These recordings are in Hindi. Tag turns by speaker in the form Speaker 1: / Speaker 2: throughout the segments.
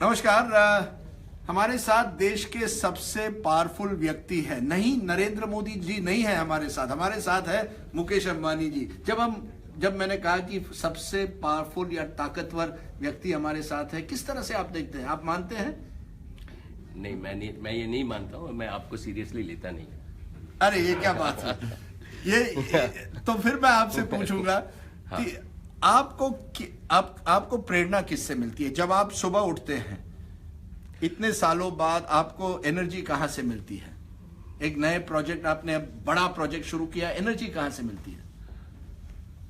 Speaker 1: नमस्कार। हमारे साथ देश के सबसे पावरफुल व्यक्ति है, नहीं नरेंद्र मोदी जी नहीं है हमारे साथ है मुकेश अंबानी जी। जब मैंने कहा कि सबसे पावरफुल या ताकतवर व्यक्ति हमारे साथ है, किस तरह से आप देखते हैं? आप मानते हैं?
Speaker 2: नहीं, मैं ये नहीं मानता हूँ। मैं आपको सीरियसली लेता नहीं।
Speaker 1: अरे ये क्या बात है? ये तो फिर मैं आपसे पूछूंगा कि आपको प्रेरणा किससे मिलती है? जब आप सुबह उठते हैं इतने सालों बाद, आपको एनर्जी कहां से मिलती है? एक नए प्रोजेक्ट, आपने बड़ा प्रोजेक्ट शुरू किया, एनर्जी कहां से मिलती है?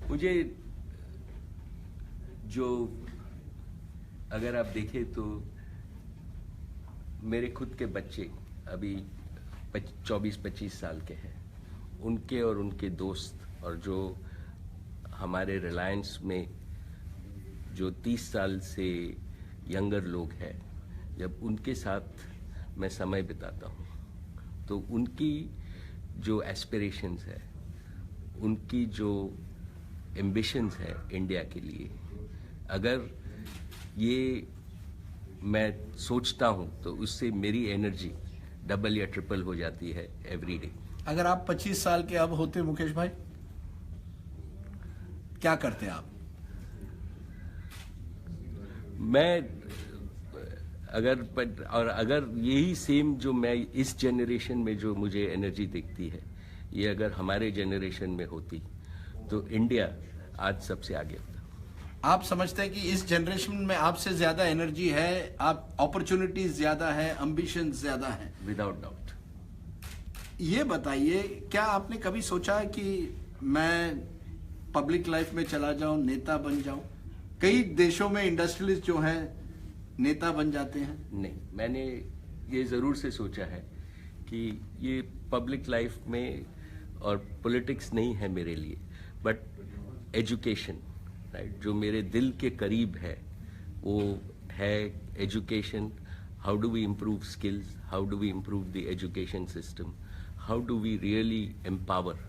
Speaker 2: मुझे जो, अगर आप देखें तो मेरे खुद के बच्चे अभी 24-25 साल के हैं, उनके और उनके दोस्त, और जो हमारे रिलायंस में जो 30 साल से यंगर लोग हैं, जब उनके साथ मैं समय बिताता हूँ तो उनकी जो एस्पिरेशंस है, उनकी जो एम्बिशंस है इंडिया के लिए, अगर ये मैं सोचता हूँ तो उससे मेरी एनर्जी डबल या ट्रिपल हो जाती है एवरी डे। अगर
Speaker 1: आप 25 साल के अब होते मुकेश भाई, क्या करते आप?
Speaker 2: मैं अगर यही सेम जो मैं इस जनरेशन में जो मुझे एनर्जी दिखती है, ये अगर हमारे जनरेशन में होती तो इंडिया आज सबसे आगे होता।
Speaker 1: आप समझते हैं कि इस जनरेशन में आपसे ज्यादा एनर्जी है, आप अपॉर्चुनिटीज ज्यादा है, एम्बिशन ज्यादा है?
Speaker 2: Without doubt.
Speaker 1: ये बताइए, क्या आपने कभी सोचा है कि मैं पब्लिक लाइफ में चला जाऊं, नेता बन जाऊं? कई देशों में इंडस्ट्रियलिस्ट जो हैं नेता बन जाते हैं।
Speaker 2: नहीं, मैंने ये जरूर से सोचा है कि ये पब्लिक लाइफ में और पॉलिटिक्स नहीं है मेरे लिए, बट एजुकेशन, राइट, जो मेरे दिल के करीब है वो है education. How do we improve skills, how do we improve the education system, how do we really empower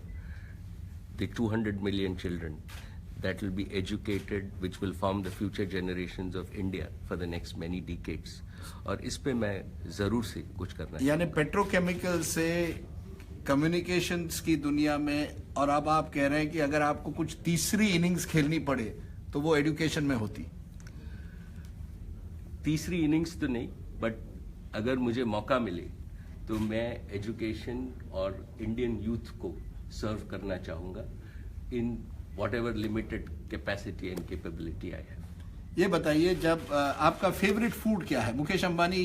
Speaker 2: the 200 million children that will be educated, which will form the future generations of India for the next many decades. और इस पे मैं जरूर से कुछ करना।
Speaker 1: यानी पेट्रोकेमिकल से कम्युनिकेशंस की दुनिया में, और अब आप कह रहे हैं कि अगर आपको कुछ तीसरी इनिंग्स खेलनी पड़े तो वो एजुकेशन में होती।
Speaker 2: तीसरी इनिंग्स तो नहीं, बट अगर मुझे मौका मिले तो मैं एजुकेशन और इंडियन यूथ को सर्व करना चाहूंगा in whatever limited capacity and capability I have.
Speaker 1: ये बताइए, जब आपका फेवरेट फूड क्या है? मुकेश अंबानी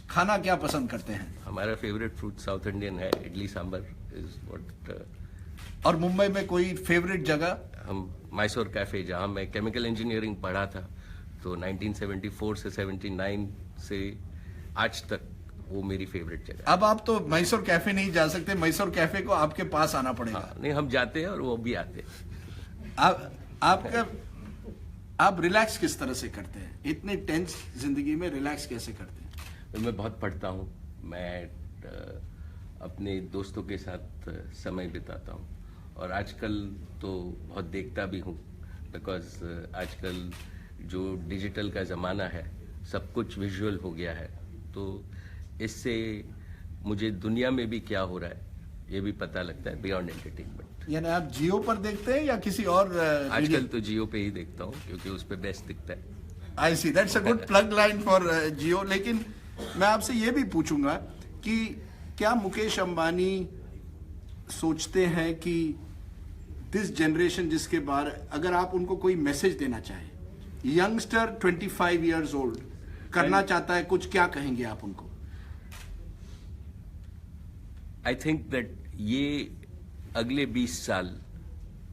Speaker 1: खाना क्या पसंद करते हैं?
Speaker 2: हमारा फेवरेट फूड साउथ इंडियन है, इडली सांभर इज व्हाट।
Speaker 1: और मुंबई में कोई फेवरेट जगह?
Speaker 2: हम मैसूर कैफे, जहां मैं केमिकल इंजीनियरिंग पढ़ा था, तो 1974 से 79 से आज तक वो मेरी फेवरेट जगह।
Speaker 1: अब आप तो मैसूर कैफे नहीं जा सकते, मैसूर कैफे को आपके पास आना पड़ेगा।
Speaker 2: हाँ, नहीं, हम जाते हैं और वो भी आते
Speaker 1: हैं। आप रिलैक्स किस तरह से करते हैं? इतनी टेंस जिंदगी में रिलैक्स कैसे करते हैं?
Speaker 2: मैं बहुत पढ़ता हूँ, मैं अपने दोस्तों के साथ समय बिताता हूँ, और आजकल तो बहुत देखता भी हूँ, बिकॉज आजकल जो डिजिटल का ज़माना है, सब कुछ विजुअल हो गया है, तो इससे मुझे दुनिया में भी क्या हो रहा है ये भी पता लगता है, बियॉन्ड एंटरटेनमेंट।
Speaker 1: यानी आप जियो पर देखते हैं या किसी और?
Speaker 2: आजकल तो जियो पे ही देखता हूँ क्योंकि उस पे बेस्ट दिखता है।
Speaker 1: I see, that's a good plug line for Jio. लेकिन मैं आपसे ये भी पूछूंगा कि क्या मुकेश अंबानी सोचते हैं कि दिस जनरेशन जिसके बारे, अगर आप उनको कोई मैसेज देना चाहें, यंगस्टर 25 ईयर्स ओल्ड करना चाहता है कुछ, क्या कहेंगे आप उनको?
Speaker 2: आई थिंक दैट ये अगले 20 साल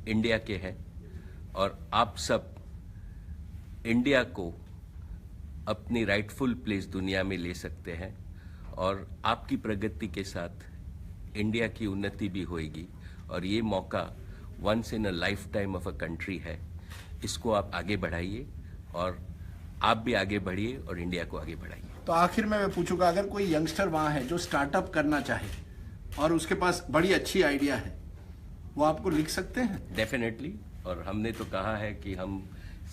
Speaker 2: इंडिया के हैं, और आप सब इंडिया को अपनी राइटफुल प्लेस दुनिया में ले सकते हैं, और आपकी प्रगति के साथ इंडिया की उन्नति भी होएगी, और ये मौका once in a lifetime of a country है। इसको आप आगे बढ़ाइए, और आप भी आगे बढ़िए और इंडिया को आगे बढ़ाइए।
Speaker 1: तो आखिर में मैं पूछूंगा, अगर कोई यंगस्टर वहां है जो स्टार्टअप करना चाहे और उसके पास बड़ी अच्छी आइडिया है, वो आपको लिख सकते हैं?
Speaker 2: डेफिनेटली, और हमने तो कहा है कि हम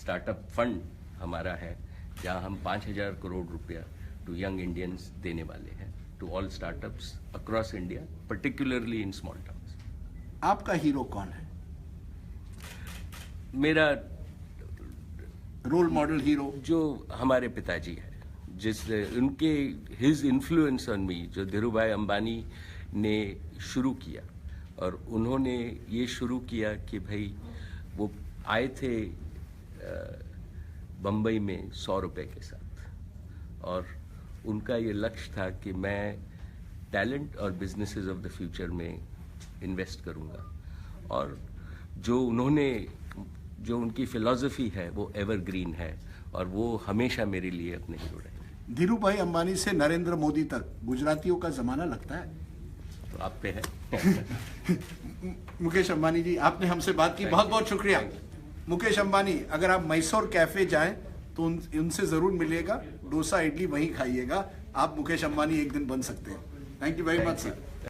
Speaker 2: स्टार्टअप फंड हमारा है, जहां हम 5,000 करोड़ रुपया टू यंग इंडियंस देने वाले हैं, to all startups across India, particularly in small towns.
Speaker 1: आपका हीरो कौन है?
Speaker 2: मेरा
Speaker 1: रोल मॉडल हीरो?
Speaker 2: जो हमारे पिताजी है, जिस उनके हिज इन्फ्लुएंस ऑन मी, जो धीरूभाई अंबानी ने शुरू किया, और उन्होंने ये शुरू किया कि भाई वो आए थे बम्बई में 100 रुपए के साथ, और उनका ये लक्ष्य था कि मैं टैलेंट और बिजनेसेस ऑफ द फ्यूचर में इन्वेस्ट करूंगा, और जो उनकी फिलॉसफी है वो एवरग्रीन है, और वो हमेशा मेरे लिए अपने हीरो रहे।
Speaker 1: धीरूभाई अंबानी से नरेंद्र मोदी तक गुजरातियों का जमाना लगता है?
Speaker 2: तो आप पे है।
Speaker 1: मुकेश अंबानी जी, आपने हमसे बात की, बहुत बहुत शुक्रिया। मुकेश अंबानी, अगर आप मैसूर कैफे जाएं तो उनसे जरूर मिलिएगा, डोसा इडली वहीं खाइएगा, आप मुकेश अंबानी एक दिन बन सकते हैं। Thank you very much sir.